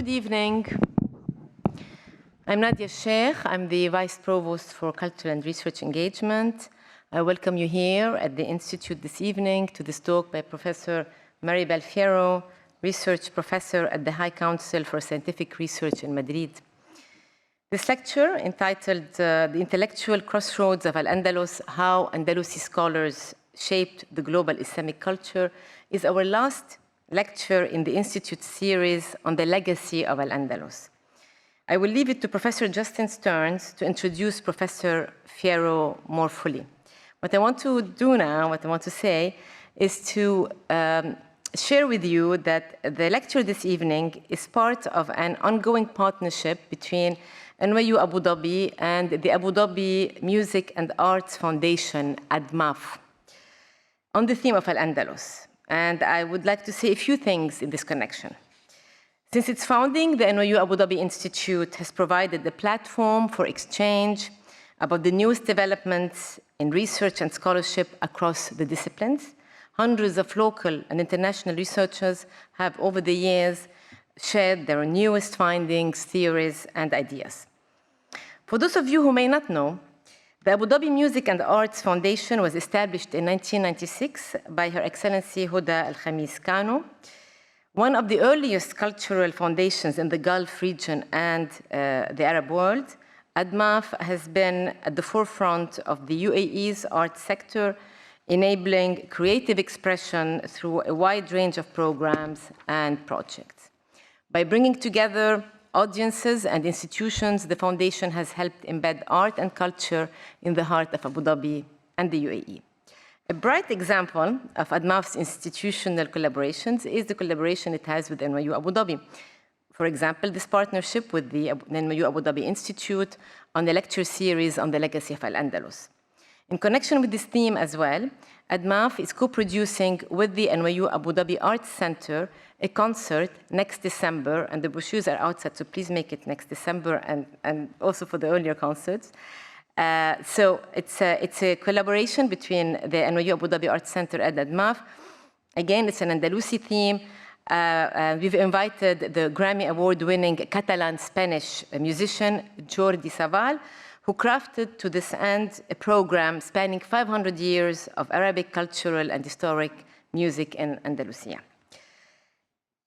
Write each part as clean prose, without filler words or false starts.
Good evening. I'm Nadia Sheikh. I'm the Vice Provost for Culture and Research Engagement. I welcome you here at the Institute this evening to this talk by Professor Maribel Fierro, Research Professor at the High Council for Scientific Research in Madrid. This lecture, entitled The Intellectual Crossroads of Al-Andalus, How Andalusi Scholars Shaped the Global Islamic Culture, is our last lecture in the Institute series on the legacy of Al-Andalus. I will leave it to Professor Justin Stearns to introduce Professor Fierro more fully. What I want to do now, what I want to say, is to share with you that the lecture this evening is part of an ongoing partnership between NYU Abu Dhabi and the Abu Dhabi Music and Arts Foundation, ADMAF, on the theme of Al-Andalus. And I would like to say a few things in this connection. Since its founding, the NYU Abu Dhabi Institute has provided a platform for exchange about the newest developments in research and scholarship across the disciplines. Hundreds of local and international researchers have, over the years, shared their newest findings, theories, and ideas. For those of you who may not know, the Abu Dhabi Music and Arts Foundation was established in 1996 by Her Excellency Huda Al-Khamis Kano, one of the earliest cultural foundations in the Gulf region and the Arab world. ADMAF has been at the forefront of the UAE's arts sector, enabling creative expression through a wide range of programs and projects. By bringing together audiences and institutions, the foundation has helped embed art and culture in the heart of Abu Dhabi and the UAE. A bright example of ADMAF's institutional collaborations is the collaboration it has with NYU Abu Dhabi. For example, this partnership with the NYU Abu Dhabi Institute on the lecture series on the legacy of Al-Andalus. In connection with this theme as well, ADMAF is co-producing with the NYU Abu Dhabi Arts Center a concert next December, and the brochures are outside, so please make it next December and also for the earlier concerts. So it's a collaboration between the NYU Abu Dhabi Arts Center and ADMAF. Again, it's an Andalusi theme. We've invited the Grammy Award-winning Catalan-Spanish musician Jordi Savall, who crafted to this end a program spanning 500 years of Arabic cultural and historic music in Andalusia.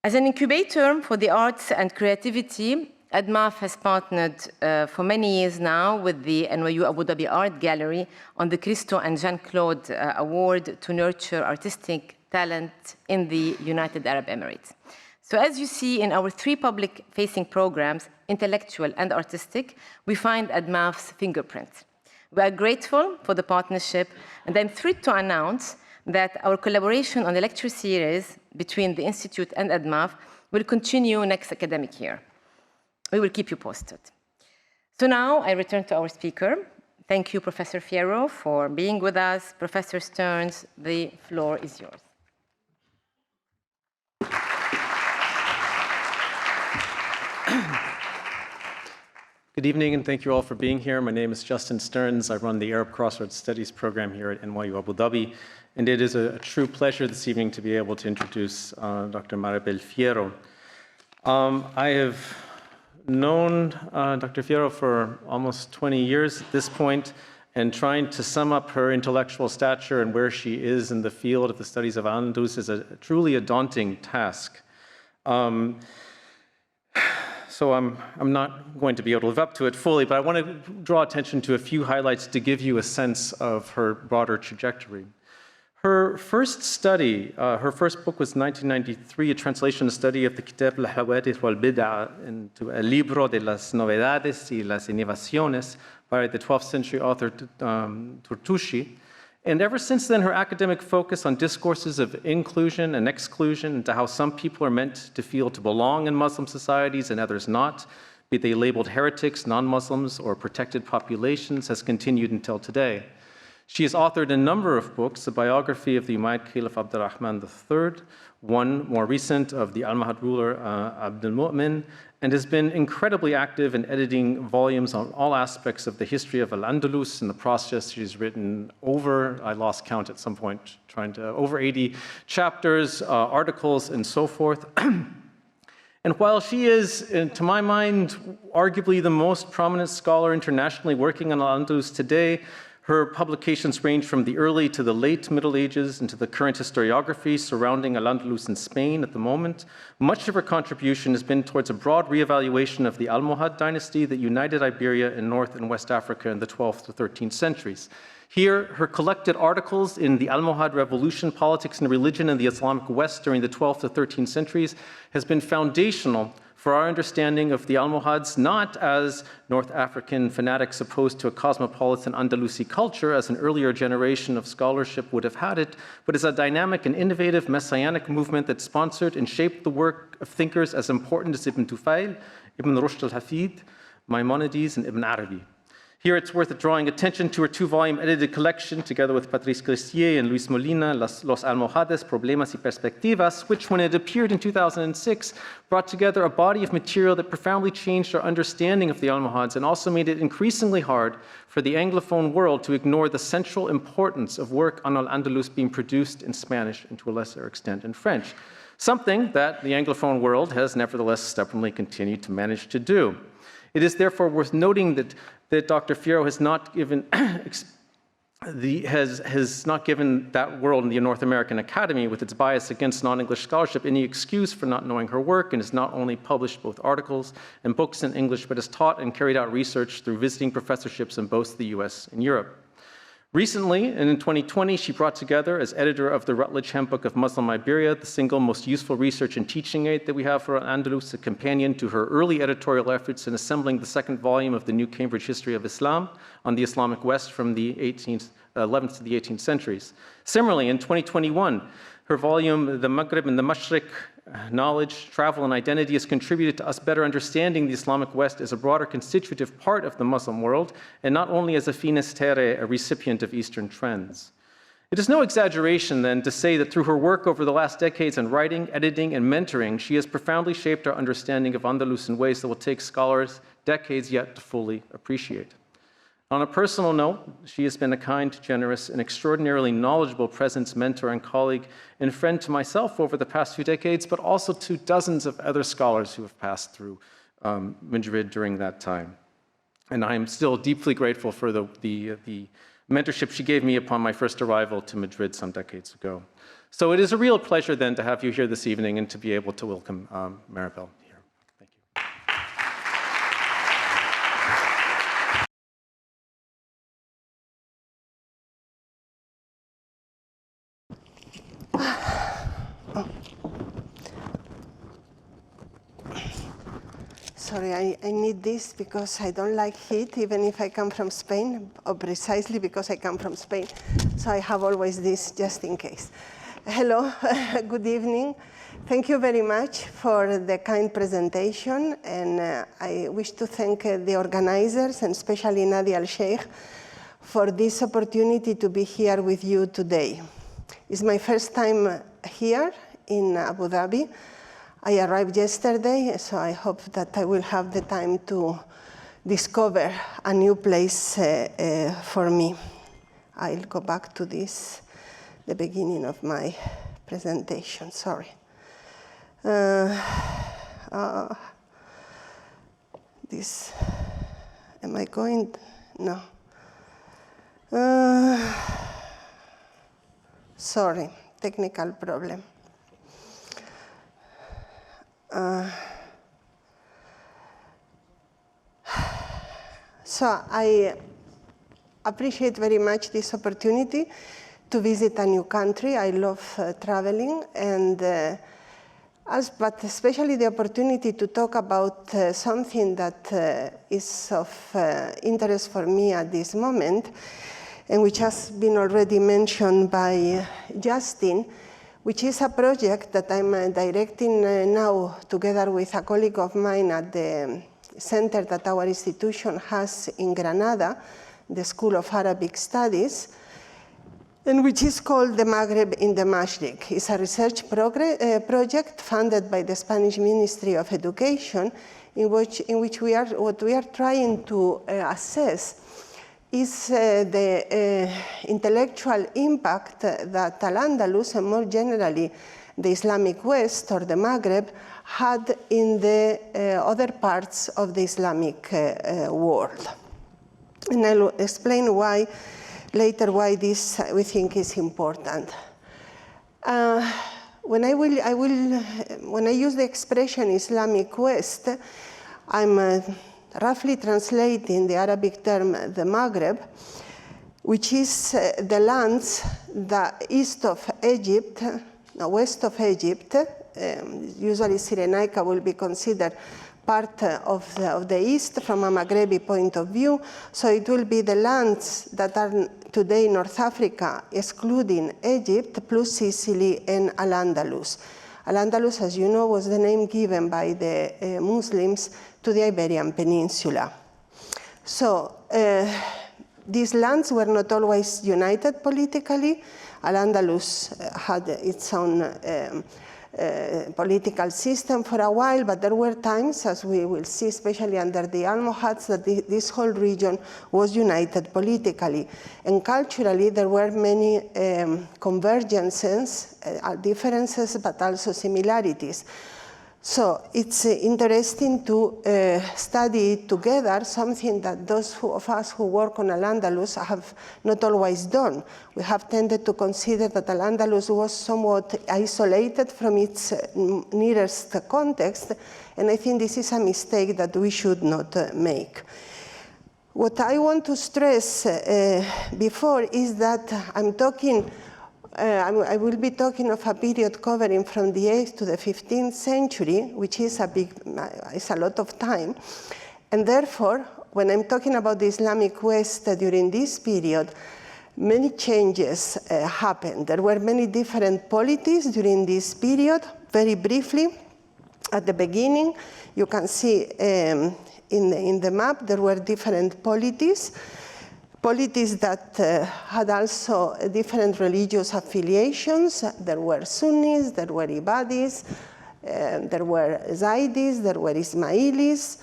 As an incubator for the arts and creativity, ADMAF has partnered for many years now with the NYU Abu Dhabi Art Gallery on the Christo and Jean-Claude Award to nurture artistic talent in the United Arab Emirates. So as you see in our three public-facing programs, intellectual and artistic, we find ADMAF's fingerprint. We are grateful for the partnership, and I'm thrilled to announce that our collaboration on the lecture series between the Institute and ADMAF will continue next academic year. We will keep you posted. So now I return to our speaker. Thank you, Professor Fierro, for being with us. Professor Stearns, the floor is yours. Good evening, and thank you all for being here. My name is Justin Stearns. I run the Arab Crossroads Studies program here at NYU Abu Dhabi, and it is a true pleasure this evening to be able to introduce Dr. Maribel Fierro. I have known Dr. Fierro for almost 20 years at this point, and trying to sum up her intellectual stature and where she is in the field of the studies of Al-Andalus is truly a daunting task. So I'm not going to be able to live up to it fully, but I want to draw attention to a few highlights to give you a sense of her broader trajectory. Her first study, her first book was 1993, a translation study of the Kitab al-Hawadith wal-Bid'a into El Libro de las Novedades y las Innovaciones by the 12th century author Turtushi. And ever since then, her academic focus on discourses of inclusion and exclusion, into how some people are meant to feel to belong in Muslim societies and others not, be they labeled heretics, non-Muslims, or protected populations, has continued until today. She has authored a number of books, a biography of the Umayyad Caliph Abdurrahman III, one more recent of the Almohad ruler Abdul Mu'min, and has been incredibly active in editing volumes on all aspects of the history of Al-Andalus. In the process, she's written over, I lost count at some point, over 80 chapters, articles, and so forth. And while she is, to my mind, arguably the most prominent scholar internationally working on Al-Andalus today, her publications range from the early to the late Middle Ages into the current historiography surrounding Al-Andalus in Spain at the moment. Much of her contribution has been towards a broad reevaluation of the Almohad dynasty that united Iberia and North and West Africa in the 12th to 13th centuries. Here, her collected articles in the Almohad Revolution, Politics and Religion in the Islamic West during the 12th to 13th centuries has been foundational for our understanding of the Almohads, not as North African fanatics opposed to a cosmopolitan Andalusi culture, as an earlier generation of scholarship would have had it, but as a dynamic and innovative messianic movement that sponsored and shaped the work of thinkers as important as Ibn Tufayl, Ibn Rushd al-Hafid, Maimonides, and Ibn Arabi. Here it's worth drawing attention to her two-volume edited collection, together with Patrice Cristier and Luis Molina, Los Almohades, Problemas y Perspectivas, which, when it appeared in 2006, brought together a body of material that profoundly changed our understanding of the Almohads and also made it increasingly hard for the Anglophone world to ignore the central importance of work on Al-Andalus being produced in Spanish and to a lesser extent in French, something that the Anglophone world has nevertheless stubbornly continued to manage to do. It is therefore worth noting that Dr. Fierro has not given that world in the North American Academy, with its bias against non-English scholarship, any excuse for not knowing her work, and has not only published both articles and books in English, but has taught and carried out research through visiting professorships in both the US and Europe. Recently, and in 2020, she brought together, as editor of the Routledge Handbook of Muslim Iberia, the single most useful research and teaching aid that we have for Al-Andalus, a companion to her early editorial efforts in assembling the second volume of the New Cambridge History of Islam on the Islamic West from the 11th to the 18th centuries. Similarly, in 2021, her volume, The Maghrib and the Mashriq, Knowledge, Travel, and Identity, has contributed to us better understanding the Islamic West as a broader constitutive part of the Muslim world, and not only as a finis terrae, a recipient of Eastern trends. It is no exaggeration, then, to say that through her work over the last decades in writing, editing, and mentoring, she has profoundly shaped our understanding of Andalus in ways that will take scholars decades yet to fully appreciate. On a personal note, she has been a kind, generous, and extraordinarily knowledgeable presence, mentor, and colleague, and friend to myself over the past few decades, but also to dozens of other scholars who have passed through Madrid during that time. And I am still deeply grateful for the mentorship she gave me upon my first arrival to Madrid some decades ago. So it is a real pleasure then to have you here this evening and to be able to welcome Maribel. Sorry, I need this because I don't like heat, even if I come from Spain, or precisely because I come from Spain. So I have always this just in case. Hello, good evening. Thank you very much for the kind presentation. And I wish to thank the organizers, and especially Nadia Al-Sheikh, for this opportunity to be here with you today. It's my first time here in Abu Dhabi. I arrived yesterday, so I hope that I will have the time to discover a new place for me. I'll go back to this, the beginning of my presentation, sorry. This, am I going? No. Sorry, technical problem. So I appreciate very much this opportunity to visit a new country. I love traveling, and but especially the opportunity to talk about something that is of interest for me at this moment, and which has been already mentioned by Justin, which is a project that I'm directing now together with a colleague of mine at the center that our institution has in Granada, the School of Arabic Studies, and which is called the Maghrib in the Mashriq. It's a research project funded by the Spanish Ministry of Education, in which what we are trying to assess is the intellectual impact that Al-Andalus, and more generally the Islamic West or the Maghreb had in the other parts of the Islamic world. And I'll explain why later why this we think is important. When I use the expression Islamic West, I'm roughly translating the Arabic term the Maghreb, which is the lands east of Egypt, west of Egypt. Usually Cyrenaica will be considered part of the East from a Maghrebi point of view. So it will be the lands that are today North Africa, excluding Egypt, plus Sicily and Al-Andalus. Al-Andalus, as you know, was the name given by the Muslims to the Iberian Peninsula. So these lands were not always united politically. Al-Andalus had its own political system for a while, but there were times, as we will see, especially under the Almohads, that this whole region was united politically. And culturally, there were many convergences, differences, but also similarities. So it's interesting to study it together, something that those of us who work on Al-Andalus have not always done. We have tended to consider that Al-Andalus was somewhat isolated from its nearest context, and I think this is a mistake that we should not make. What I want to stress before is that I will be talking of a period covering from the 8th to the 15th century, which is a lot of time. And therefore, when I'm talking about the Islamic West during this period, many changes happened. There were many different polities during this period. Very briefly, at the beginning, you can see in the map, there were different polities that had also different religious affiliations. There were Sunnis, there were Ibadis, there were Zaydis, there were Ismailis,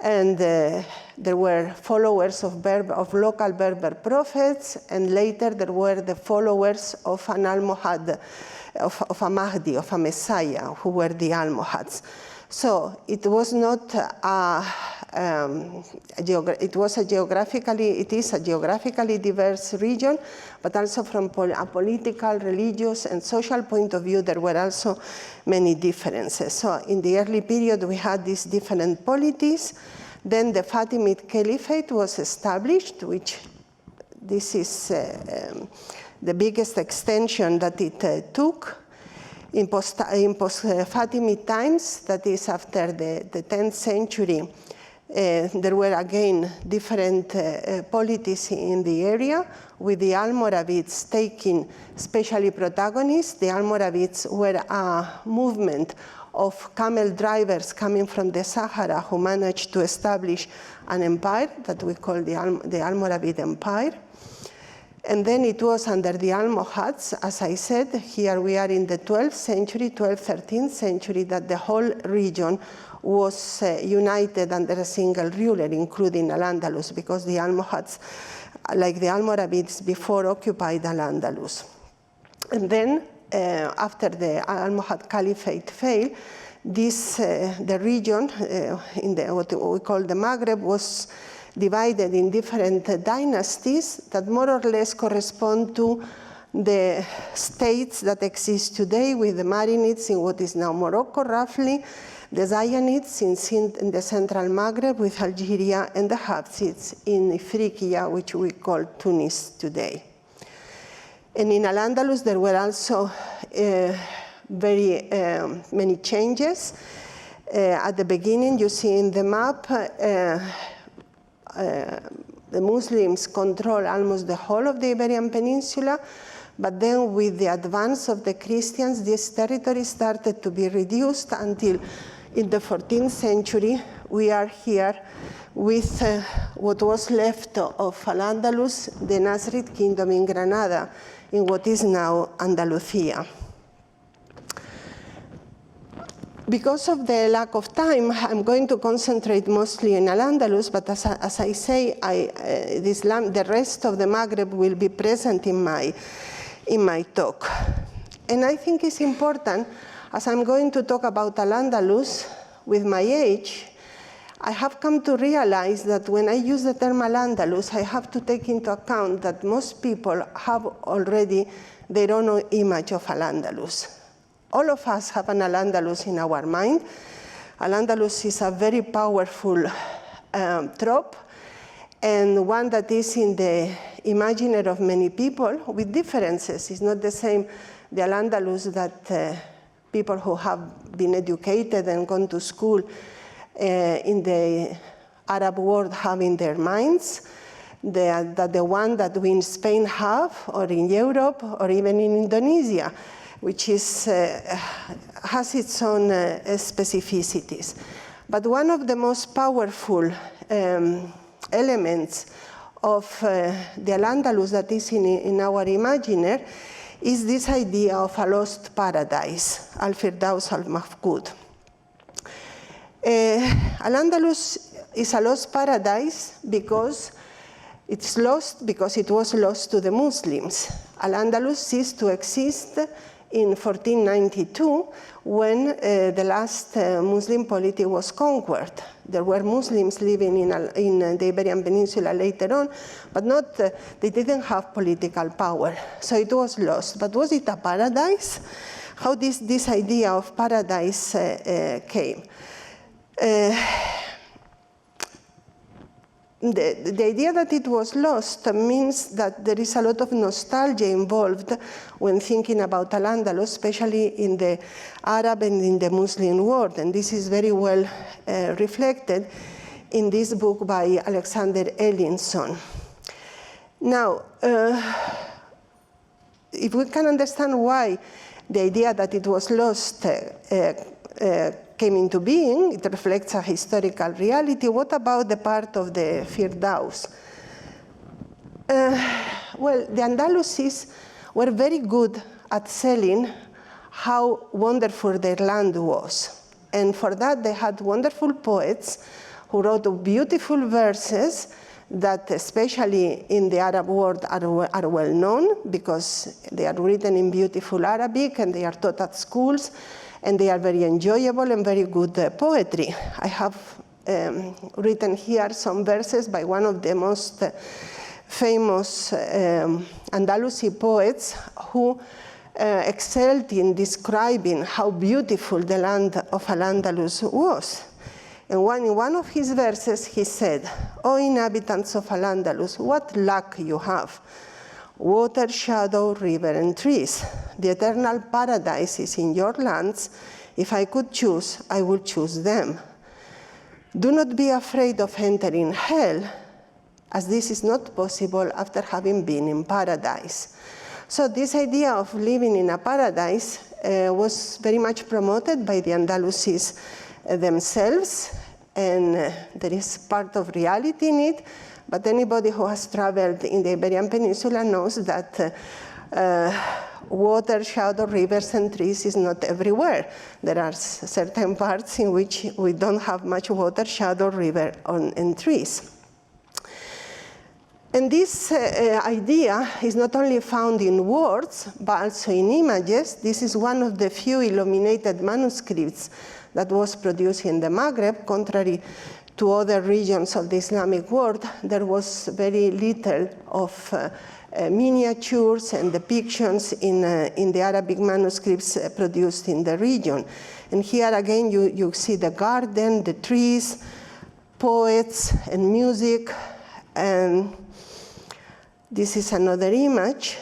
and there were followers of local Berber prophets, and later there were the followers of an Almohad, of a Mahdi, of a Messiah, who were the Almohads. So it was not it is a geographically diverse region, but also from a political, religious, and social point of view, there were also many differences. So in the early period, we had these different polities. Then the Fatimid Caliphate was established, which this is the biggest extension that it took. In post-Fatimid times, that is after the 10th century, there were again different polities in the area, with the Almoravids taking especially protagonists. The Almoravids were a movement of camel drivers coming from the Sahara who managed to establish an empire that we call the Almoravid Empire. And then it was under the Almohads, as I said, here we are in the 12th century, 12th, 13th century, that the whole region was united under a single ruler, including Al-Andalus, because the Almohads, like the Almoravids before, occupied Al-Andalus. And then, after the Almohad Caliphate failed, the region, what we call the Maghreb, was divided in different dynasties that more or less correspond to the states that exist today, with the Marinids in what is now Morocco, roughly, the Zayanids in the central Maghreb with Algeria, and the Hafsids in Ifriqiya, which we call Tunis today. And in Al-Andalus, there were also very many changes. At the beginning, you see in the map, the Muslims control almost the whole of the Iberian Peninsula, but then with the advance of the Christians, this territory started to be reduced until in the 14th century, we are here with what was left of Al-Andalus, the Nasrid kingdom in Granada, in what is now Andalusia. Because of the lack of time, I'm going to concentrate mostly in Al-Andalus, but as I say, the rest of the Maghreb will be present in my talk. And I think it's important, as I'm going to talk about Al-Andalus with my age, I have come to realize that when I use the term Al-Andalus, I have to take into account that most people have already their own image of Al-Andalus. All of us have an Al-Andalus in our mind. Al-Andalus is a very powerful trope, and one that is in the imaginary of many people with differences. It's not the same, the Al-Andalus that people who have been educated and gone to school in the Arab world have in their minds, that the one that we in Spain have, or in Europe, or even in Indonesia, which is, has its own specificities. But one of the most powerful elements of the Al-Andalus that is in our imaginary is this idea of a lost paradise, al-Firdaus al-Mafqud. Al-Andalus is a lost paradise because it's lost because it was lost to the Muslims. Al-Andalus ceased to exist in 1492 when the last Muslim polity was conquered. There were Muslims living in the Iberian Peninsula later on, but not, they didn't have political power, so it was lost. But was it a paradise? How this idea of paradise came? The idea that it was lost means that there is a lot of nostalgia involved when thinking about Al-Andalus, especially in the Arab and in the Muslim world. And this is very well reflected in this book by Alexander Ellinson. Now, if we can understand why the idea that it was lost came into being, it reflects a historical reality. What about the part of the Firdaus? Well, the Andalusis were very good at selling how wonderful their land was. And for that, they had wonderful poets who wrote beautiful verses that, especially in the Arab world, are well known because they are written in beautiful Arabic and they are taught at schools. And they are very enjoyable and very good poetry. I have written here some verses by one of the most famous Andalusi poets who excelled in describing how beautiful the land of Al-Andalus was. And in one of his verses, he said, "O inhabitants of Al-Andalus, what luck you have! Water, shadow, river, and trees. The eternal paradise is in your lands. If I could choose, I would choose them. Do not be afraid of entering hell, as this is not possible after having been in paradise." So this idea of living in a paradise was very much promoted by the Andalusis themselves, and there is part of reality in it. But anybody who has traveled in the Iberian Peninsula knows that water, shadow, rivers, and trees is not everywhere. There are certain parts in which we don't have much water, shadow, river, and trees. And this idea is not only found in words, but also in images. This is one of the few illuminated manuscripts that was produced in the Maghreb, contrary to other regions of the Islamic world. There was very little of miniatures and depictions in the Arabic manuscripts produced in the region. And here again, you see the garden, the trees, poets, and music. And this is another image.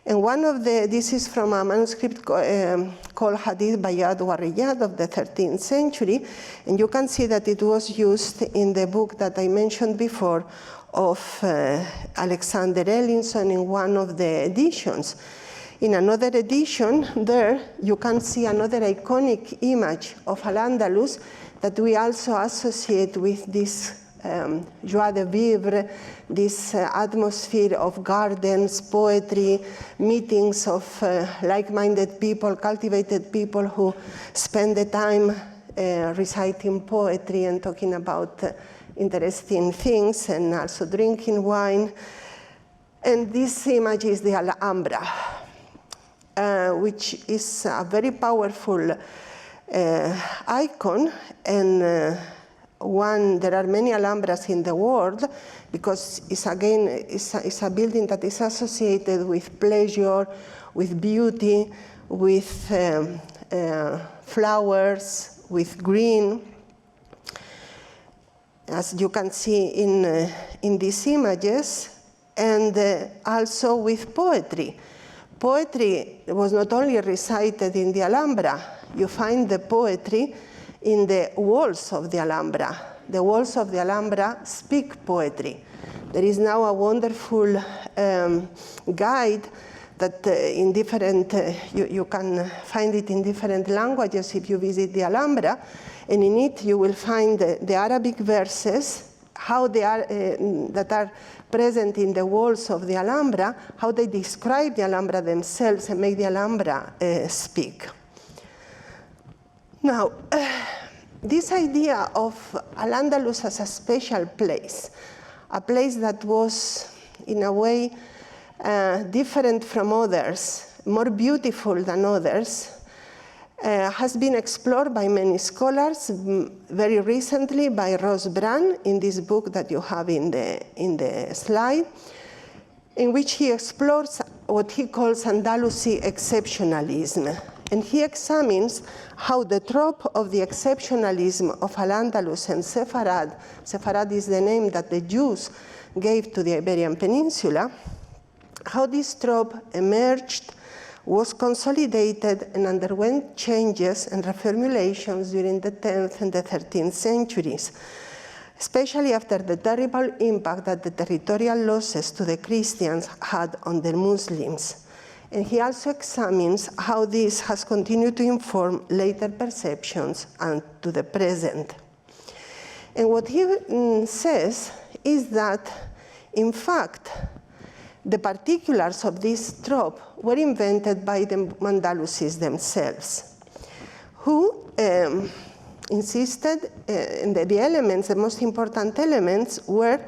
And this is from a manuscript called Hadith Bayad wa Riyad of the 13th century. And you can see that it was used in the book that I mentioned before of Alexander Ellinson in one of the editions. In another edition, there you can see another iconic image of Al-Andalus that we also associate with this joie de vivre, this atmosphere of gardens, poetry, meetings of like-minded people, cultivated people who spend the time reciting poetry and talking about interesting things and also drinking wine. And this image is the Alhambra. which is a very powerful icon, and there are many Alhambras in the world, because it's a building that is associated with pleasure, with beauty, with flowers, with green. As you can see in these images, and also with poetry. Poetry was not only recited in the Alhambra. You find the poetry in the walls of the Alhambra. The walls of the Alhambra speak poetry. There is now a wonderful guide that in different, you can find it in different languages if you visit the Alhambra, and in it you will find the Arabic verses, how they are, that are present in the walls of the Alhambra, how they describe the Alhambra themselves and make the Alhambra speak. Now, this idea of Al-Andalus as a special place, a place that was, in a way, different from others, more beautiful than others, has been explored by many scholars, very recently by Ross Brand in this book that you have in the slide, in which he explores what he calls Andalusi exceptionalism. And he examines how the trope of the exceptionalism of Al-Andalus and Sepharad is the name that the Jews gave to the Iberian Peninsula, how this trope emerged, was consolidated, and underwent changes and reformulations during the 10th and the 13th centuries, especially after the terrible impact that the territorial losses to the Christians had on the Muslims. And he also examines how this has continued to inform later perceptions and to the present. And what he says is that, in fact, the particulars of this trope were invented by the Andalusis themselves, who insisted, the elements, the most important elements, were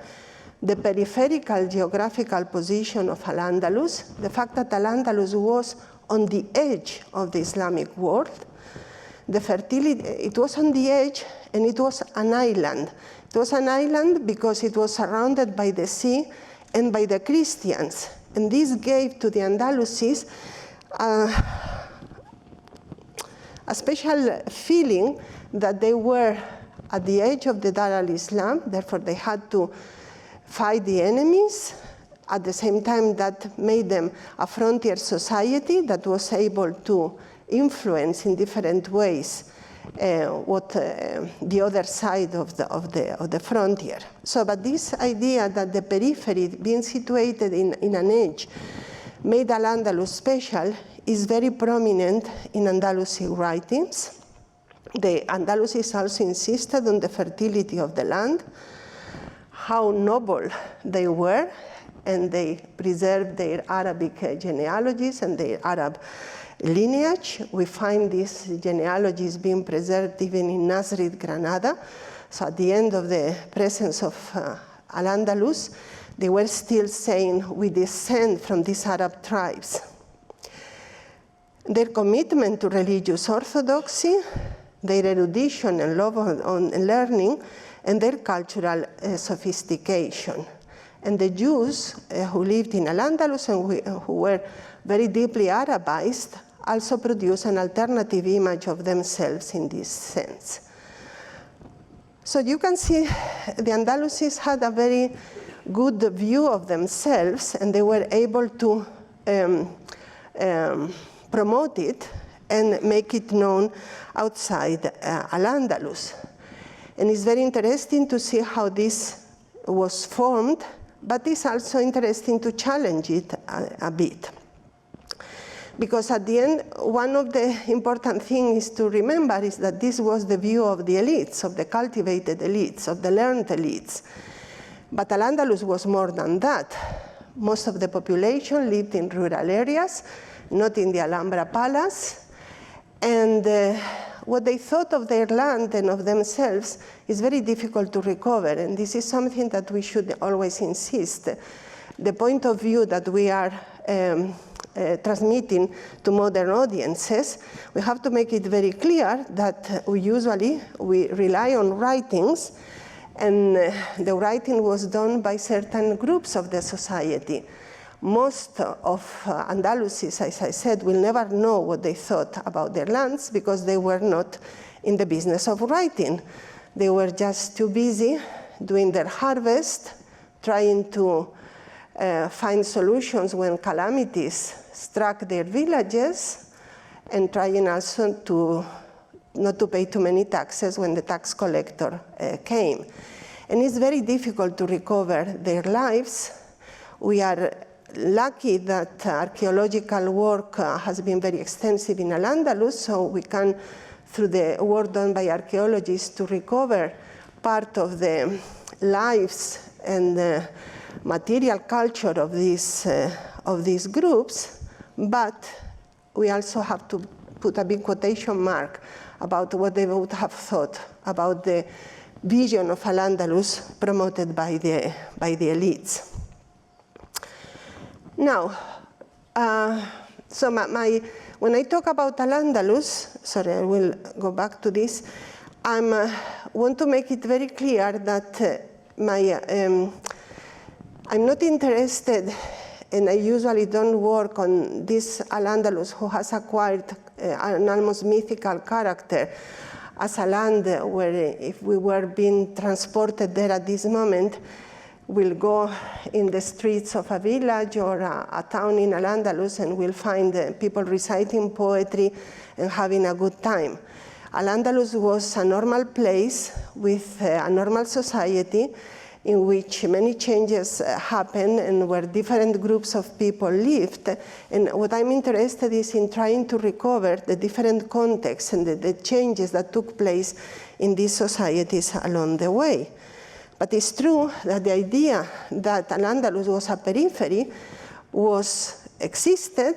the peripheral geographical position of Al-Andalus, the fact that Al-Andalus was on the edge of the Islamic world, the fertility, it was on the edge, and it was an island. It was an island because it was surrounded by the sea and by the Christians. And this gave to the Andalusis a special feeling that they were at the edge of the Dar al-Islam, therefore they had to fight the enemies. At the same time, that made them a frontier society that was able to influence in different ways what the other side of the frontier. So, but this idea that the periphery, being situated in an edge, made Al-Andalus special is very prominent in Andalusi writings. The Andalusis also insisted on the fertility of the land, how noble they were, and they preserved their Arabic genealogies and their Arab lineage. We find these genealogies being preserved even in Nasrid, Granada. So at the end of the presence of Al-Andalus, they were still saying, we descend from these Arab tribes. Their commitment to religious orthodoxy, their erudition and love on learning, and their cultural sophistication. And the Jews who lived in Al-Andalus and who were very deeply Arabized also produced an alternative image of themselves in this sense. So you can see the Andalusis had a very good view of themselves, and they were able to promote it and make it known outside Al-Andalus. And it's very interesting to see how this was formed, but it's also interesting to challenge it a bit. Because at the end, one of the important things to remember is that this was the view of the elites, of the cultivated elites, of the learned elites. But Al-Andalus was more than that. Most of the population lived in rural areas, not in the Alhambra Palace. And what they thought of their land and of themselves is very difficult to recover. And this is something that we should always insist. The point of view that we are transmitting to modern audiences, we have to make it very clear that we rely on writings, and the writing was done by certain groups of the society. Most of Andalusis, as I said, will never know what they thought about their lands because they were not in the business of writing. They were just too busy doing their harvest, trying to find solutions when calamities struck their villages, and trying also to not to pay too many taxes when the tax collector came. And it's very difficult to recover their lives. We are lucky that archaeological work has been very extensive in Al-Andalus, so we can, through the work done by archaeologists, to recover part of the lives and material culture of these groups, but we also have to put a big quotation mark about what they would have thought about the vision of Al-Andalus promoted by the elites. Now, when I talk about Al-Andalus, sorry, I will go back to this, I want to make it very clear that I'm not interested, and I usually don't work on this Al-Andalus who has acquired an almost mythical character as a land where if we were being transported there at this moment, we'll go in the streets of a village or a town in Al-Andalus and we'll find people reciting poetry and having a good time. Al-Andalus was a normal place with a normal society in which many changes happened and where different groups of people lived. And what I'm interested is in trying to recover the different contexts and the changes that took place in these societies along the way. But it's true that the idea that Al-Andalus was a periphery existed,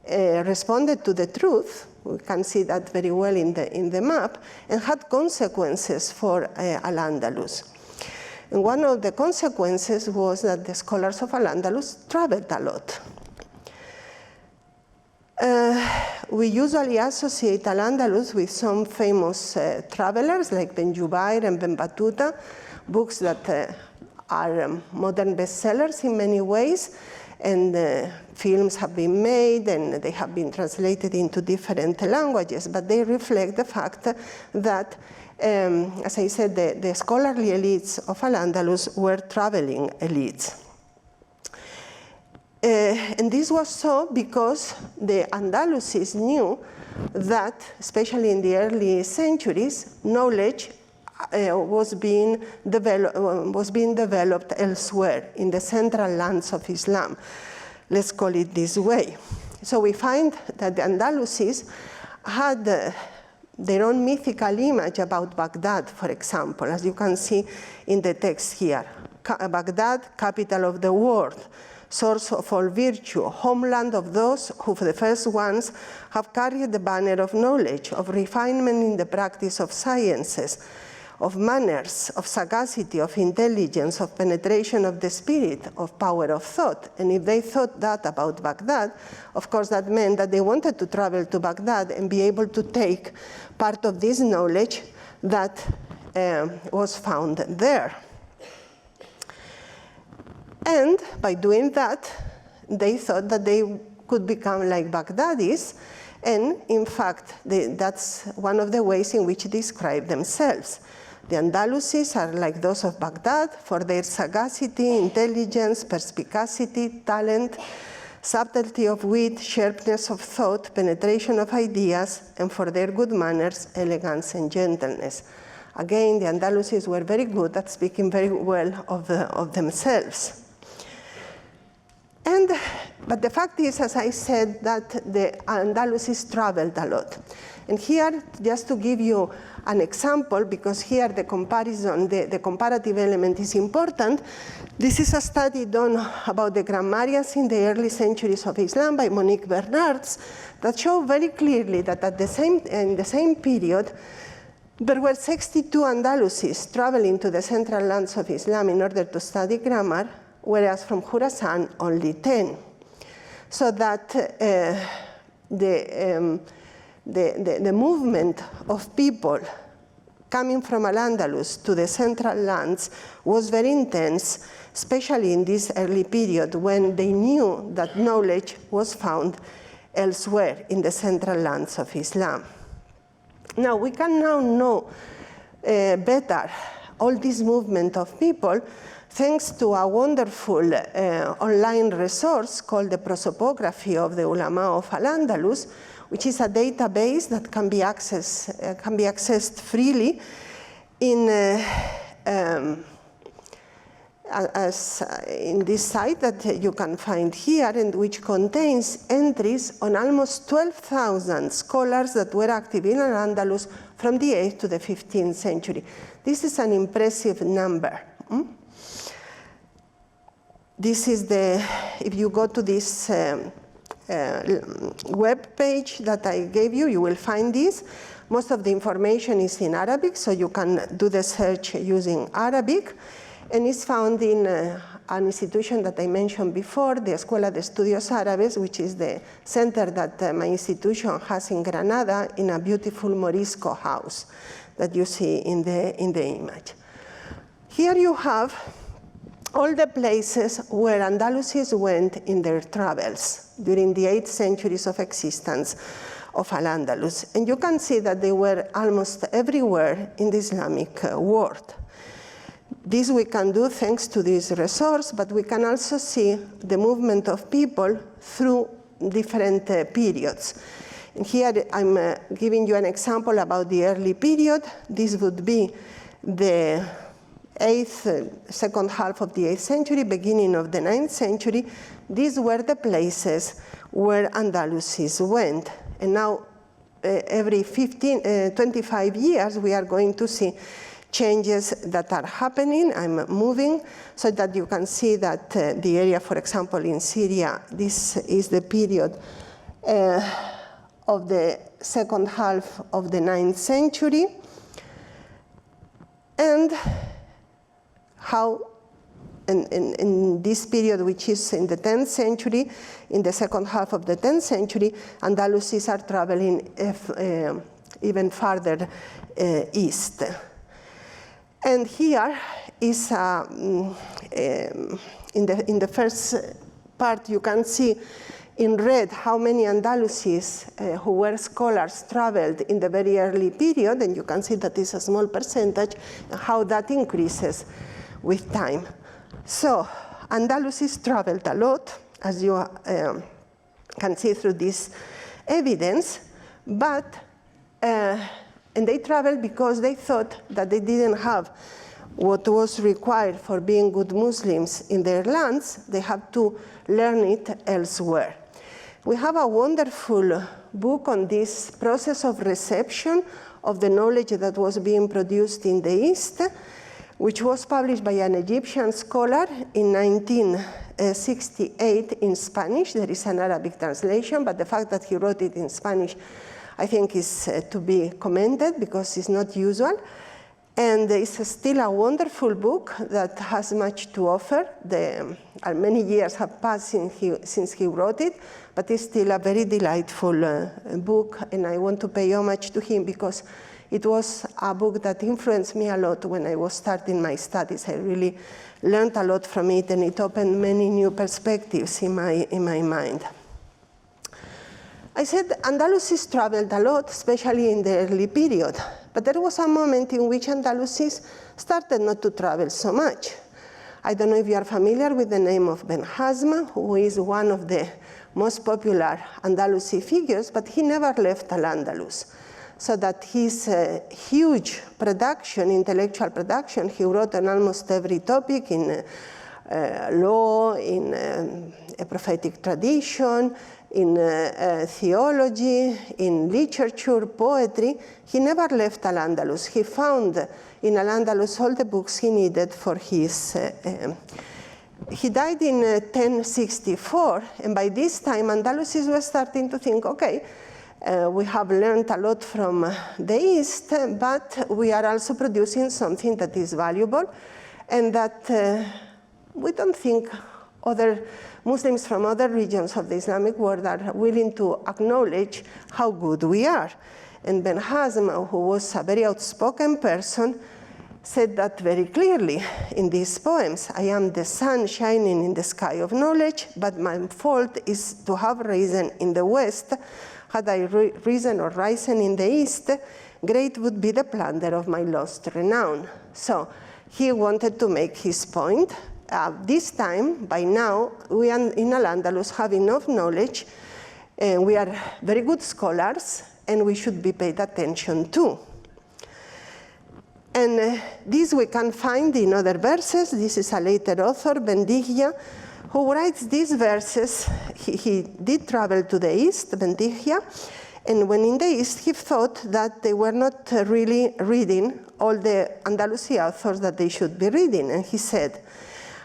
responded to the truth. We can see that very well in the map, and had consequences for Al-Andalus. And one of the consequences was that the scholars of Al-Andalus traveled a lot. We usually associate Al-Andalus with some famous travelers like Ben Jubayr and Ben Battuta, books that are modern bestsellers in many ways, and films have been made and they have been translated into different languages, but they reflect the fact that, as I said, the scholarly elites of Al-Andalus were traveling elites. And this was so because the Andalusis knew that, especially in the early centuries, knowledge was being developed elsewhere in the central lands of Islam. Let's call it this way. So we find that the Andalusis had their own mythical image about Baghdad, for example, as you can see in the text here. Baghdad, capital of the world, source of all virtue, homeland of those who, for the first ones, have carried the banner of knowledge, of refinement in the practice of sciences, of manners, of sagacity, of intelligence, of penetration of the spirit, of power of thought. And if they thought that about Baghdad, of course that meant that they wanted to travel to Baghdad and be able to take part of this knowledge that was found there. And by doing that, they thought that they could become like Baghdadis, and in fact, that's one of the ways in which they describe themselves. The Andalusis are like those of Baghdad for their sagacity, intelligence, perspicacity, talent, subtlety of wit, sharpness of thought, penetration of ideas, and for their good manners, elegance, and gentleness. Again, the Andalusis were very good at speaking very well of themselves. But the fact is, as I said, that the Andalusis traveled a lot. And here, just to give you an example, because here the comparison, the comparative element is important, this is a study done about the grammarians in the early centuries of Islam by Monique Bernards that show very clearly that in the same period, there were 62 Andalusis traveling to the central lands of Islam in order to study grammar, whereas from Khorasan, only 10. so that the movement of people coming from Al-Andalus to the central lands was very intense, especially in this early period when they knew that knowledge was found elsewhere in the central lands of Islam. Now, we can now know better all this movement of people thanks to a wonderful online resource called the Prosopography of the Ulama of Al-Andalus, which is a database that can be accessed freely in this site that you can find here, and which contains entries on almost 12,000 scholars that were active in Al-Andalus from the 8th to the 15th century. This is an impressive number. This is if you go to this web page that I gave you, you will find this. Most of the information is in Arabic, so you can do the search using Arabic. And it's found in an institution that I mentioned before, the Escuela de Estudios Árabes, which is the center that my institution has in Granada, in a beautiful Morisco house that you see in the image. Here you have all the places where Andalusis went in their travels during the 8 centuries of existence of Al-Andalus. And you can see that they were almost everywhere in the Islamic world. This we can do thanks to this resource, but we can also see the movement of people through different periods. And here I'm giving you an example about the early period. This would be the second half of the 8th century, beginning of the 9th century. These were the places where Andalusis went. And now every 25 years, we are going to see changes that are happening. I'm moving so that you can see that the area, for example, in Syria, this is the period of the second half of the 9th century. And how in this period, which is in the 10th century, in the second half of the 10th century, Andalusis are traveling even farther east. And here is, in the first part, you can see in red how many Andalusis who were scholars traveled in the very early period, and you can see that is a small percentage, and how that increases with time. So Andalusis traveled a lot, as you can see through this evidence, but and they traveled because they thought that they didn't have what was required for being good Muslims in their lands. They had to learn it elsewhere. We have a wonderful book on this process of reception of the knowledge that was being produced in the East, which was published by an Egyptian scholar in 1968 in Spanish. There is an Arabic translation, but the fact that he wrote it in Spanish, I think, is to be commended because it's not usual. And it's still a wonderful book that has much to offer. Many years have passed since he wrote it, but it's still a very delightful book, and I want to pay homage to him because it was a book that influenced me a lot when I was starting my studies. I really learned a lot from it, and it opened many new perspectives in my mind. I said Andalusis traveled a lot, especially in the early period, but there was a moment in which Andalusis started not to travel so much. I don't know if you are familiar with the name of Ben Hazm, who is one of the most popular Andalusi figures, but he never left Al-Andalus. So that his huge production, intellectual production, he wrote on almost every topic in law, in a prophetic tradition, in theology, in literature, poetry. He never left Al-Andalus. He found in Al-Andalus all the books he needed for his. He died in 1064, and by this time Andalusis was starting to think, okay, we have learned a lot from the East, but we are also producing something that is valuable and that we don't think other Muslims from other regions of the Islamic world are willing to acknowledge how good we are. And Ben Hazm, who was a very outspoken person, said that very clearly in these poems. I am the sun shining in the sky of knowledge, but my fault is to have risen in the west. Had I risen or risen in the east, great would be the plunder of my lost renown. So he wanted to make his point. This time, by now, we in Al-Andalus have enough knowledge, and we are very good scholars, and we should be paid attention to. And this we can find in other verses. This is a later author, Bendihia, who writes these verses. He did travel to the east, Bendihia, and when in the east, he thought that they were not really reading all the Andalusi authors that they should be reading. And he said,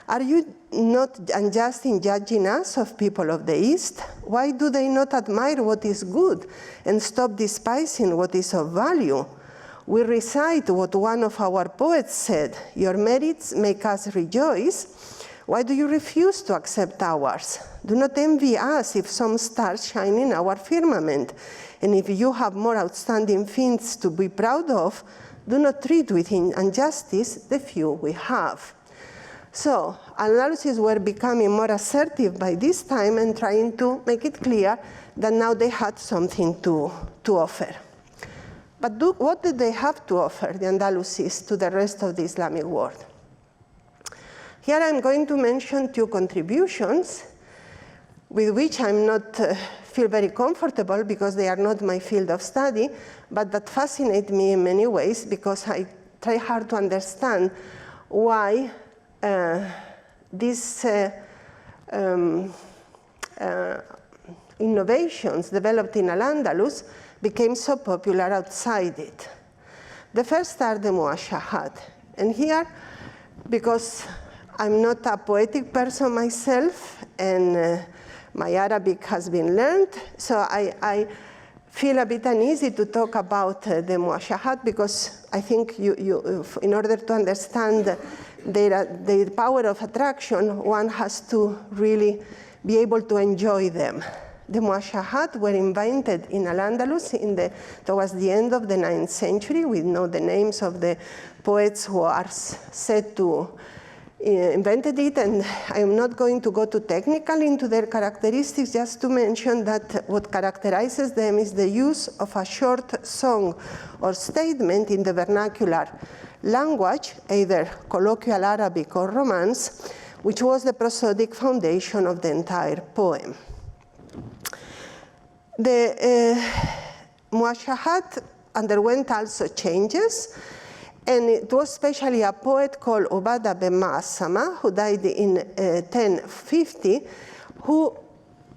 are you not unjust in judging us of people of the East? Why do they not admire what is good and stop despising what is of value? We recite what one of our poets said, your merits make us rejoice. Why do you refuse to accept ours? Do not envy us if some stars shine in our firmament. And if you have more outstanding things to be proud of, do not treat with injustice the few we have. So Andalusis were becoming more assertive by this time and trying to make it clear that now they had something to offer. But what did they have to offer, the Andalusis, to the rest of the Islamic world? Here I'm going to mention two contributions with which I'm not feel very comfortable because they are not my field of study, but that fascinate me in many ways because I try hard to understand why these innovations developed in Al-Andalus became so popular outside it. The first are the muashahat. And here, because I'm not a poetic person myself, and my Arabic has been learned, so I feel a bit uneasy to talk about the muashahat because I think in order to understand their power of attraction, one has to really be able to enjoy them. The muashahat were invented in Al-Andalus towards the end of the 9th century. We know the names of the poets who are said to invented it, and I am not going to go too technical into their characteristics, just to mention that what characterizes them is the use of a short song or statement in the vernacular language, either colloquial Arabic or Romance, which was the prosodic foundation of the entire poem. The muashahat underwent also changes, and it was especially a poet called Ubadah bin Ma'asama, who died in 1050, who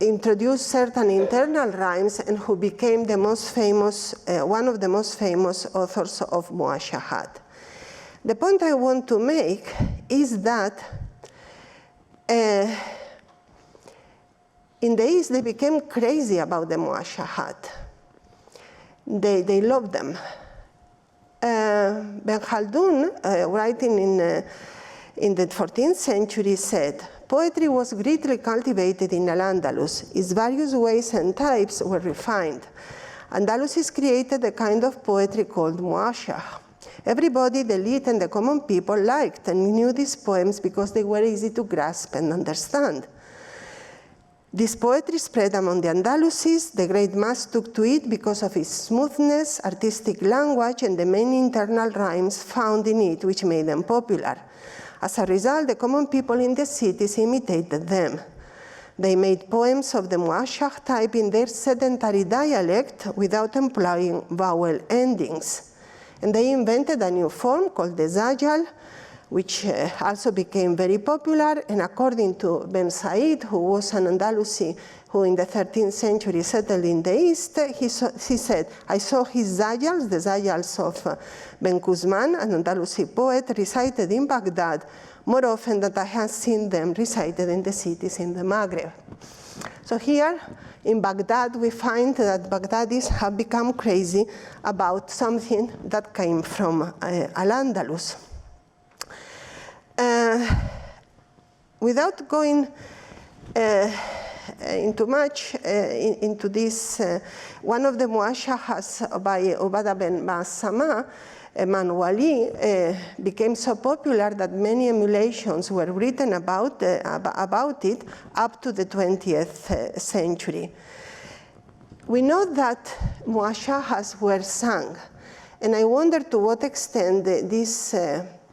introduced certain internal rhymes and who became the most famous, one of the most famous authors of muashahat. The point I want to make is that in the East, they became crazy about the muashahat. They loved them. Ben Khaldun, writing in the 14th century, said, poetry was greatly cultivated in Al-Andalus. Its various ways and types were refined. Andalusis created a kind of poetry called muashah. Everybody, the elite and the common people, liked and knew these poems because they were easy to grasp and understand. This poetry spread among the Andalusis. The great mass took to it because of its smoothness, artistic language, and the many internal rhymes found in it, which made them popular. As a result, the common people in the cities imitated them. They made poems of the muashah type in their sedentary dialect without employing vowel endings. And they invented a new form called the zajal, which also became very popular. And according to Ben Said, who was an Andalusi who in the 13th century settled in the East, he said, I saw his zajals, the zajals of Ben Guzman, an Andalusi poet, recited in Baghdad more often than I have seen them recited in the cities in the Maghreb. So here in Baghdad, we find that Baghdadis have become crazy about something that came from Al-Andalus. without going into much into this, one of the muashahas by Ubada ben Masama, Manuali, became so popular that many emulations were written about it up to the 20th century. We know that muashahas were sung, and I wonder to what extent this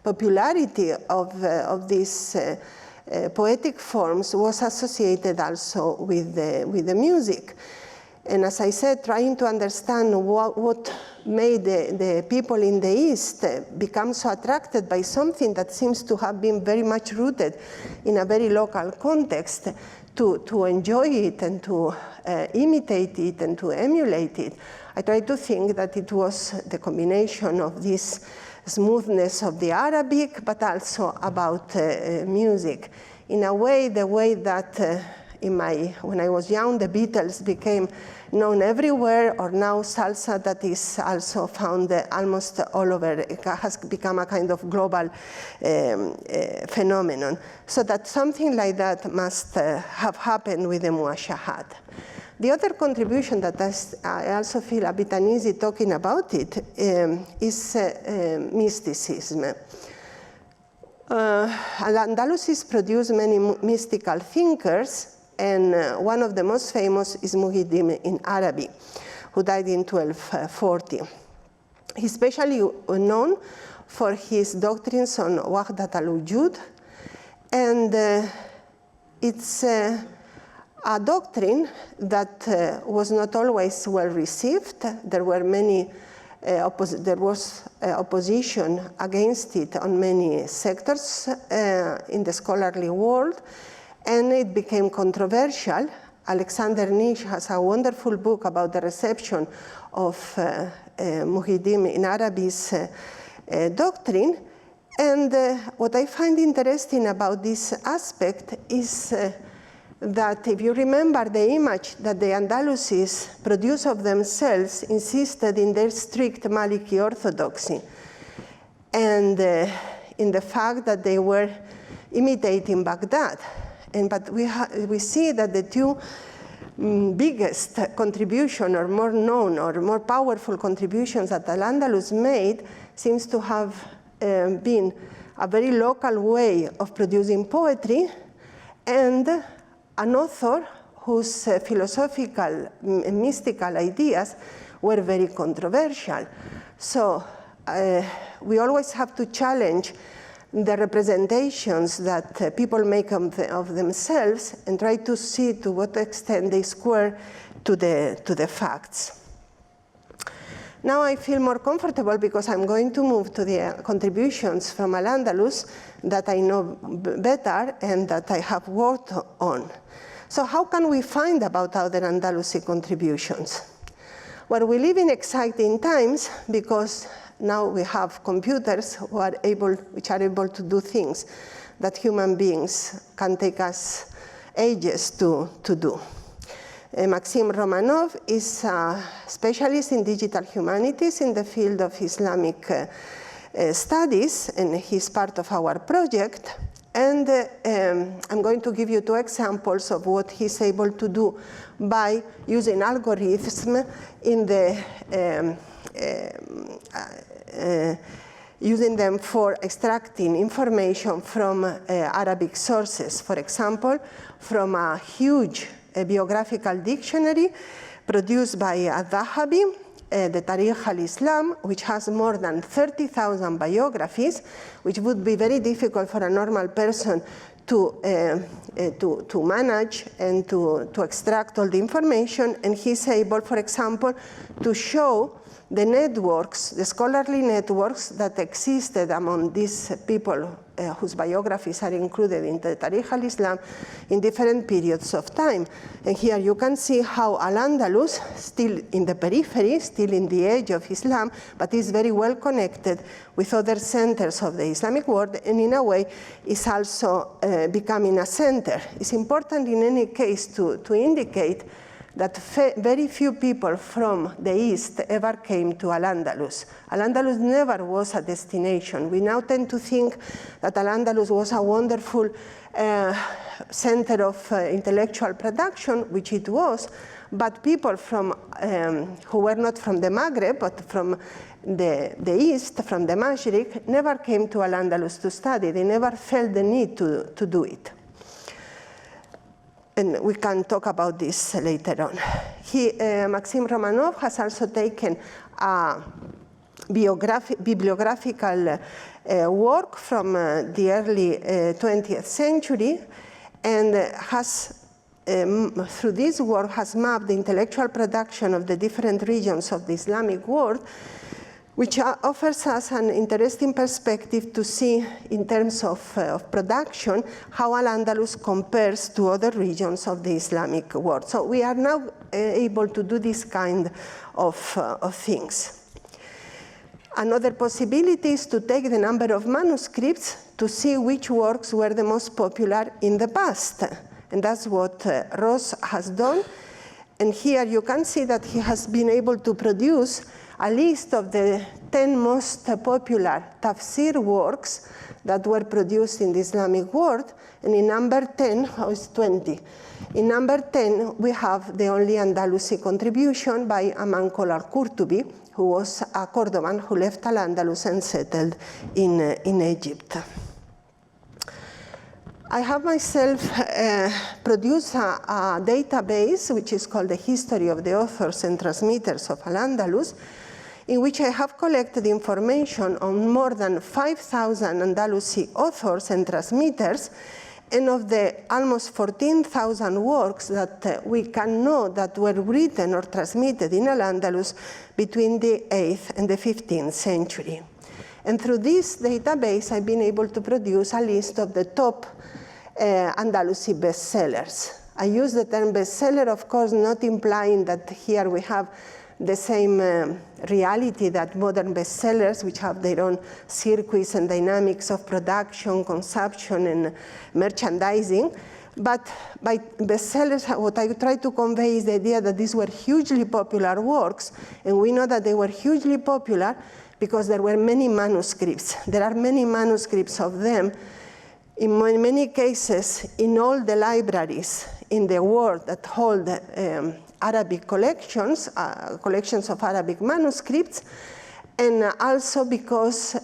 popularity of these poetic forms was associated also with the music. And as I said, trying to understand what made the people in the East become so attracted by something that seems to have been very much rooted in a very local context, to enjoy it and to imitate it and to emulate it. I try to think that it was the combination of this smoothness of the Arabic, but also about music. In a way, the way that when I was young, the Beatles became known everywhere, or now salsa that is also found almost all over. It has become a kind of global phenomenon. So that something like that must have happened with the muashahat. The other contribution that I also feel a bit uneasy talking about it is mysticism. Al-Andalusis produced many mystical thinkers, and one of the most famous is Muhyiddin in Arabi, who died in 1240. He's especially known for his doctrines on wahdat al-wujud, and it's a doctrine that was not always well received. There were many there was opposition against it on many sectors in the scholarly world, and it became controversial. Alexander Nish has a wonderful book about the reception of Muhyiddin in Arabi's doctrine. And what I find interesting about this aspect is that if you remember the image that the Andalusis produced of themselves, insisted in their strict Maliki orthodoxy, and in the fact that they were imitating Baghdad. But we see that the two biggest contribution, or more known or more powerful contributions that Al-Andalus made, seems to have been a very local way of producing poetry, and an author whose philosophical and mystical ideas were very controversial. So we always have to challenge the representations that people make of themselves and try to see to what extent they square to the facts. Now I feel more comfortable because I'm going to move to the contributions from Al-Andalus that I know better and that I have worked on. So how can we find about other Andalusi contributions? Well, we live in exciting times because now we have computers which are able to do things that human beings can take us ages to do. Maxim Romanov is a specialist in digital humanities in the field of Islamic studies, and he's part of our project. And I'm going to give you two examples of what he's able to do by using algorithms in the using them for extracting information from Arabic sources. For example, from a huge biographical dictionary produced by Al-Dhahabi, the Tarikh al-Islam, which has more than 30,000 biographies, which would be very difficult for a normal person to manage and to extract all the information. And he's able, for example, to show the networks, the scholarly networks that existed among these people whose biographies are included in the Tarikh al-Islam in different periods of time. And here you can see how Al-Andalus, still in the periphery, still in the edge of Islam, but is very well connected with other centers of the Islamic world, and in a way is also becoming a center. It's important in any case to indicate that very few people from the East ever came to Al-Andalus. Al-Andalus never was a destination. We now tend to think that Al-Andalus was a wonderful center of intellectual production, which it was, but people from, who were not from the Maghreb, but from the East, from the Mashriq, never came to Al-Andalus to study. They never felt the need to do it. And we can talk about this later on. Maxim Romanov has also taken a bibliographical work from the early 20th century, and has, through this work, has mapped the intellectual production of the different regions of the Islamic world, which offers us an interesting perspective to see, in terms of production, how Al-Andalus compares to other regions of the Islamic world. So we are now able to do this kind of things. Another possibility is to take the number of manuscripts to see which works were the most popular in the past. And that's what Ross has done. And here you can see that he has been able to produce a list of the 10 most popular tafsir works that were produced in the Islamic world. And in number 10, it's 20. In number 10, we have the only Andalusi contribution by a man called Al-Qurtubi, who was a Cordovan who left Al-Andalus and settled in Egypt. I have myself produced a database, which is called the History of the Authors and Transmitters of Al-Andalus, in which I have collected information on more than 5,000 Andalusi authors and transmitters, and of the almost 14,000 works that we can know that were written or transmitted in Al-Andalus between the 8th and the 15th century. And through this database, I've been able to produce a list of the top Andalusi bestsellers. I use the term bestseller, of course, not implying that here we have the same reality that modern bestsellers, which have their own circuits and dynamics of production, consumption, and merchandising. But by bestsellers, what I try to convey is the idea that these were hugely popular works, and we know that they were hugely popular because there were many manuscripts. There are many manuscripts of them. In many cases, in all the libraries in the world that hold Arabic collections, collections of Arabic manuscripts, and also because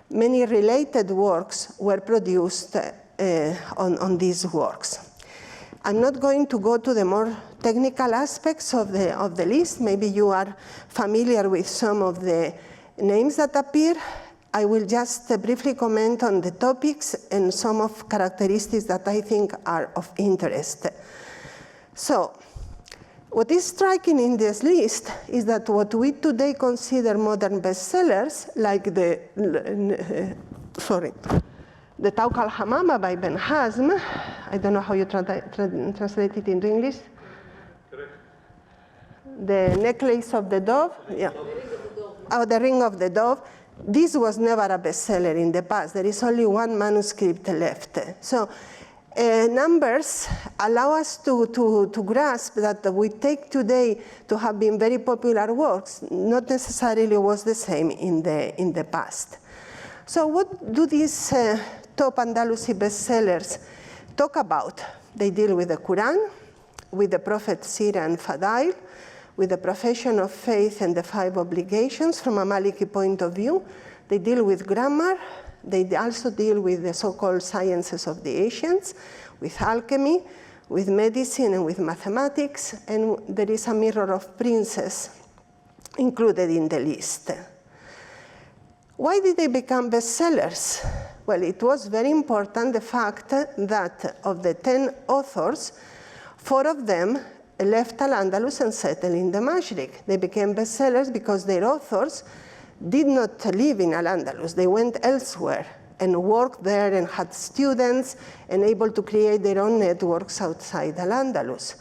many related works were produced on these works. I'm not going to go to the more technical aspects of the list. Maybe you are familiar with some of the names that appear. I will just briefly comment on the topics and some of characteristics that I think are of interest. So, what is striking in this list is that what we today consider modern bestsellers, like the Tawq al-Hamama by Ben Hazm, I don't know how you translate it into English. Correct. The necklace of the dove, yeah. Oh, the ring of the dove. This was never a bestseller in the past. There is only one manuscript left. So numbers allow us to grasp that we take today to have been very popular works, not necessarily was the same in the past. So what do these top Andalusi bestsellers talk about? They deal with the Quran, with the Prophet Sirah and Fadail, with the profession of faith and the 5 obligations from a Maliki point of view. They deal with grammar. They also deal with the so-called sciences of the ancients, with alchemy, with medicine, and with mathematics. And there is a mirror of princes included in the list. Why did they become bestsellers? Well, it was very important, the fact that of the 10 authors, 4 of them left Al-Andalus and settled in the Mashriq. They became bestsellers because their authors did not live in Al-Andalus. They went elsewhere and worked there and had students and able to create their own networks outside Al-Andalus.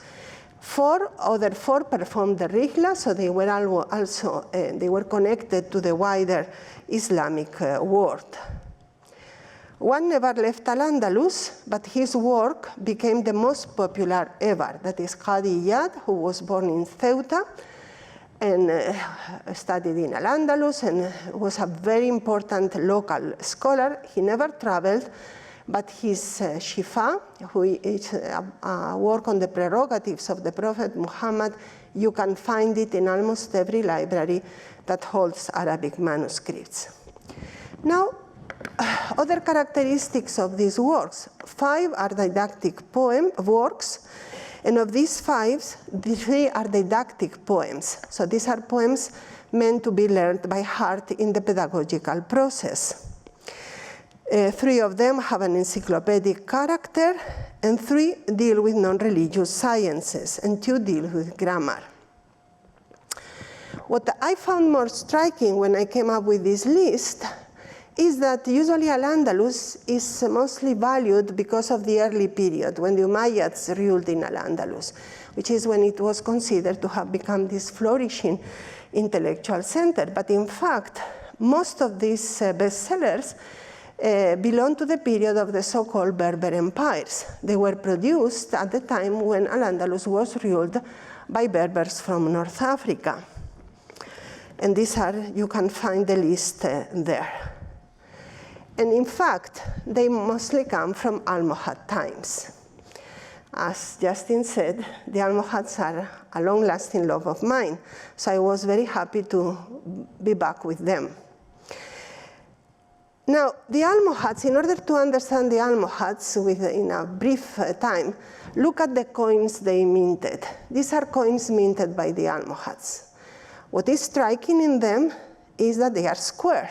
4 performed the riḥla, so they were also they were connected to the wider Islamic world. One never left Al-Andalus, but his work became the most popular ever. That is Qadi Iyad, who was born in Ceuta and studied in Al-Andalus and was a very important local scholar. He never traveled, but his Shifa, who is a work on the prerogatives of the Prophet Muhammad, you can find it in almost every library that holds Arabic manuscripts. Now, other characteristics of these works: 5 are didactic works, and of these 5, 3 are didactic poems. So these are poems meant to be learned by heart in the pedagogical process. 3 of them have an encyclopedic character, and 3 deal with non-religious sciences, and 2 deal with grammar. What I found more striking when I came up with this list is that usually Al-Andalus is mostly valued because of the early period when the Umayyads ruled in Al-Andalus, which is when it was considered to have become this flourishing intellectual center. But in fact, most of these bestsellers belong to the period of the so-called Berber empires. They were produced at the time when Al-Andalus was ruled by Berbers from North Africa. And these are, you can find the list there. And in fact, they mostly come from Almohad times. As Justin said, the Almohads are a long-lasting love of mine, so I was very happy to be back with them. Now, the Almohads, in order to understand the Almohads in a brief time, look at the coins they minted. These are coins minted by the Almohads. What is striking in them is that they are square.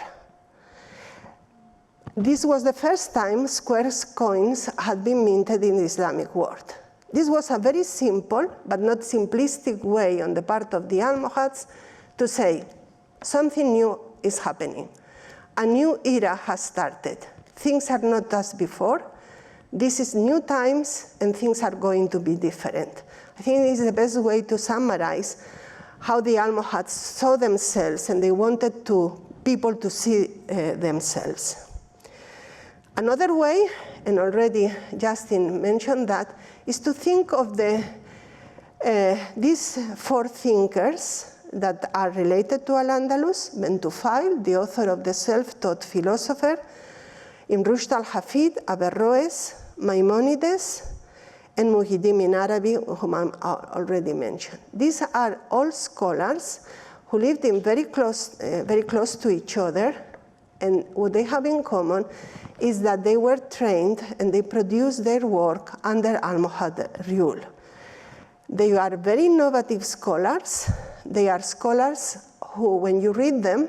This was the first time square coins had been minted in the Islamic world. This was a very simple, but not simplistic way on the part of the Almohads to say, something new is happening. A new era has started. Things are not as before. This is new times, and things are going to be different. I think this is the best way to summarize how the Almohads saw themselves, and they wanted people to see themselves. Another way, and already Justin mentioned that, is to think of these 4 thinkers that are related to Al-Andalus: Ibn Tufail, the author of the self-taught philosopher, Ibn Rushd al-Hafid, Averroes, Maimonides, and Muhyiddin bin Arabi, whom I already mentioned. These are all scholars who lived in very close to each other, and what they have in common is that they were trained and they produced their work under Almohad rule. They are very innovative scholars. They are scholars who, when you read them,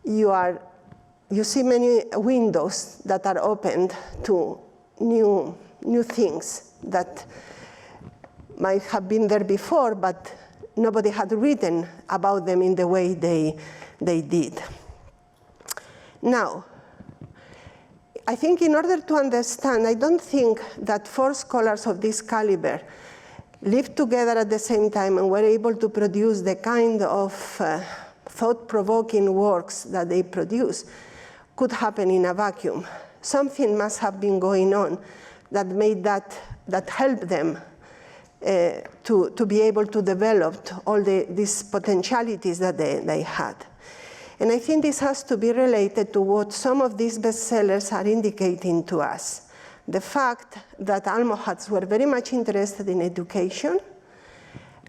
you see many windows that are opened to new things that might have been there before, but nobody had written about them in the way they did. Now, I think in order to understand, I don't think that 4 scholars of this caliber lived together at the same time and were able to produce the kind of thought-provoking works that they produce could happen in a vacuum. Something must have been going on that made that helped them to be able to develop all these potentialities that they had. And I think this has to be related to what some of these bestsellers are indicating to us. The fact that Almohads were very much interested in education.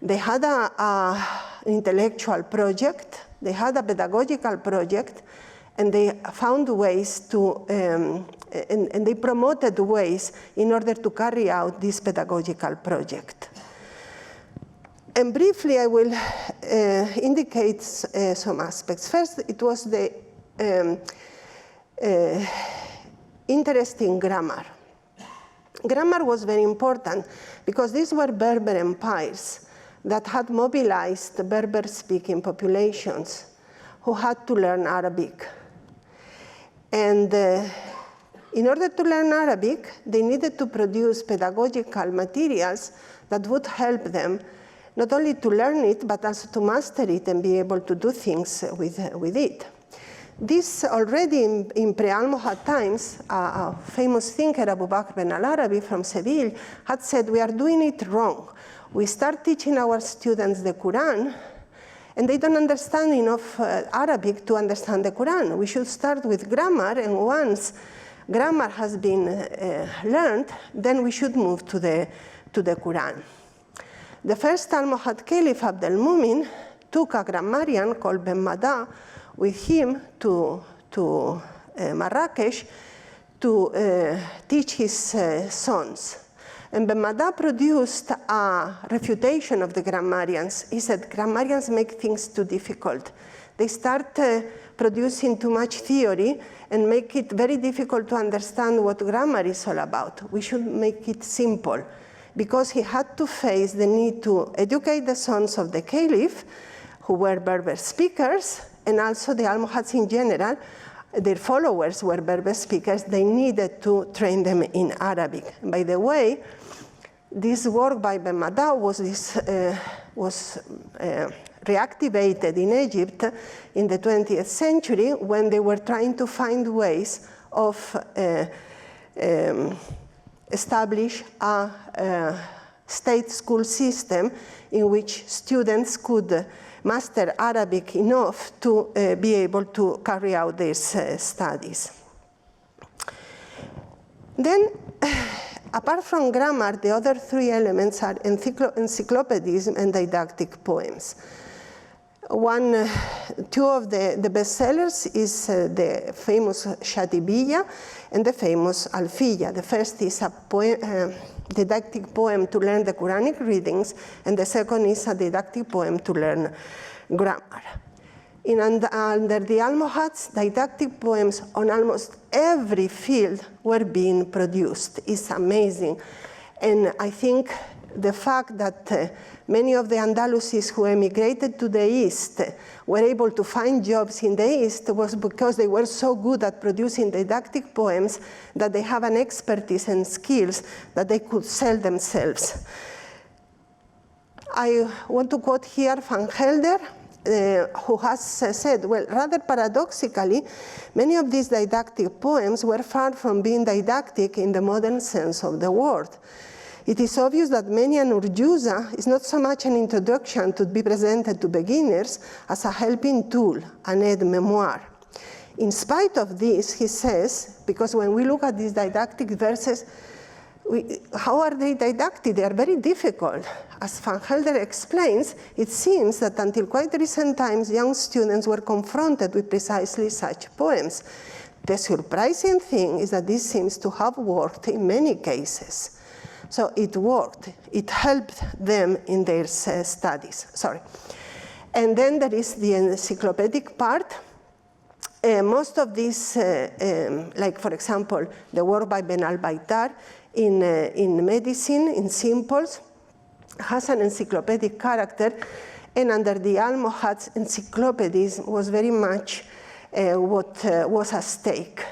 They had an intellectual project, they had a pedagogical project, and they found ways to, and they promoted ways in order to carry out this pedagogical project. And briefly, I will indicate some aspects. First, it was the interest in grammar. Grammar was very important because these were Berber empires that had mobilized Berber-speaking populations who had to learn Arabic. And in order to learn Arabic, they needed to produce pedagogical materials that would help them not only to learn it, but also to master it and be able to do things with it. This already in pre-Almohad times, a famous thinker, Abu Bakr bin al-Arabi from Seville, had said, we are doing it wrong. We start teaching our students the Quran, and they don't understand enough Arabic to understand the Quran. We should start with grammar, and once grammar has been learned, then we should move to the Quran. The first Almohad Caliph, Abd al-Mumin, took a grammarian called Ben Mada with him to Marrakesh to teach his sons. And Ben Mada produced a refutation of the grammarians. He said, grammarians make things too difficult. They start producing too much theory and make it very difficult to understand what grammar is all about. We should make it simple, because he had to face the need to educate the sons of the Caliph, who were Berber speakers, and also the Almohads in general. Their followers were Berber speakers. They needed to train them in Arabic. And by the way, this work by Ben Mada was reactivated in Egypt in the 20th century when they were trying to find ways of establish a state school system in which students could master Arabic enough to be able to carry out their studies. Then, apart from grammar, the other three elements are encyclopedism and didactic poems. Two of the bestsellers is the famous Shatibiyya and the famous Alfiyya. The first is a didactic poem to learn the Quranic readings, and the second is a didactic poem to learn grammar. Under the Almohads, didactic poems on almost every field were being produced. It's amazing. And I think the fact that many of the Andalusis who emigrated to the East were able to find jobs in the East was because they were so good at producing didactic poems that they have an expertise and skills that they could sell themselves. I want to quote here Van Helder, who has said, well, rather paradoxically, many of these didactic poems were far from being didactic in the modern sense of the word. It is obvious that many an urjuza is not so much an introduction to be presented to beginners as a helping tool, an aide-memoire. In spite of this, he says, because when we look at these didactic verses, how are they didactic? They are very difficult. As Van Helder explains, it seems that until quite recent times, young students were confronted with precisely such poems. The surprising thing is that this seems to have worked in many cases. So it worked. It helped them in their studies. Sorry. And then there is the encyclopedic part. Most of these, like for example, the work by Ben al-Baitar in medicine, in simples, has an encyclopedic character. And under the Almohads, encyclopedism was very much what was at stake.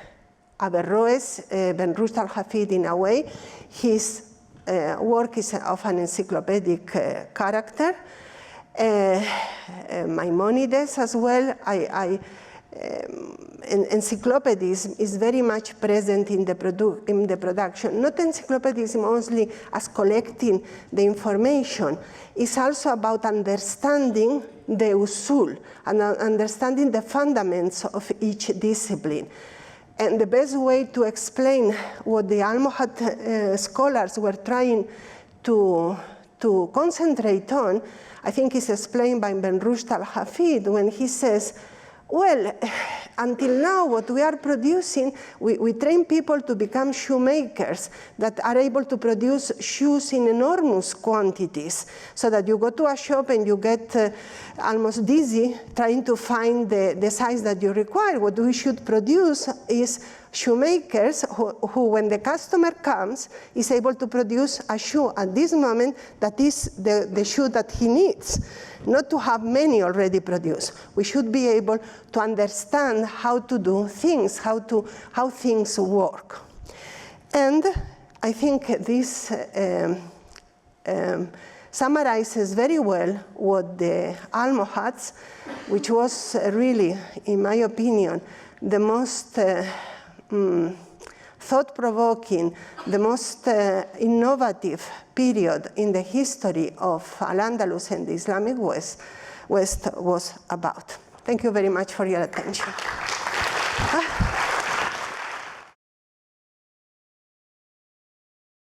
Averroes, Ben Rushd al-Hafid, in a way, his work is of an encyclopedic character. Maimonides as well. Encyclopedism is very much present in the production. Not encyclopedism only as collecting the information. It's also about understanding the usul and understanding the fundamentals of each discipline. And the best way to explain what the Almohad scholars were trying to concentrate on, I think is explained by Ben Rushd al-Hafid when he says, well, until now, what we are producing, we train people to become shoemakers that are able to produce shoes in enormous quantities, so that you go to a shop and you get almost dizzy trying to find the size that you require. What we should produce is shoemakers who, when the customer comes, is able to produce a shoe at this moment that is the shoe that he needs. Not to have many already produced. We should be able to understand how to do things, how things work. And I think this summarizes very well what the Almohads, which was really, in my opinion, the most thought-provoking, the most innovative period in the history of Al-Andalus and the Islamic West was about. Thank you very much for your attention.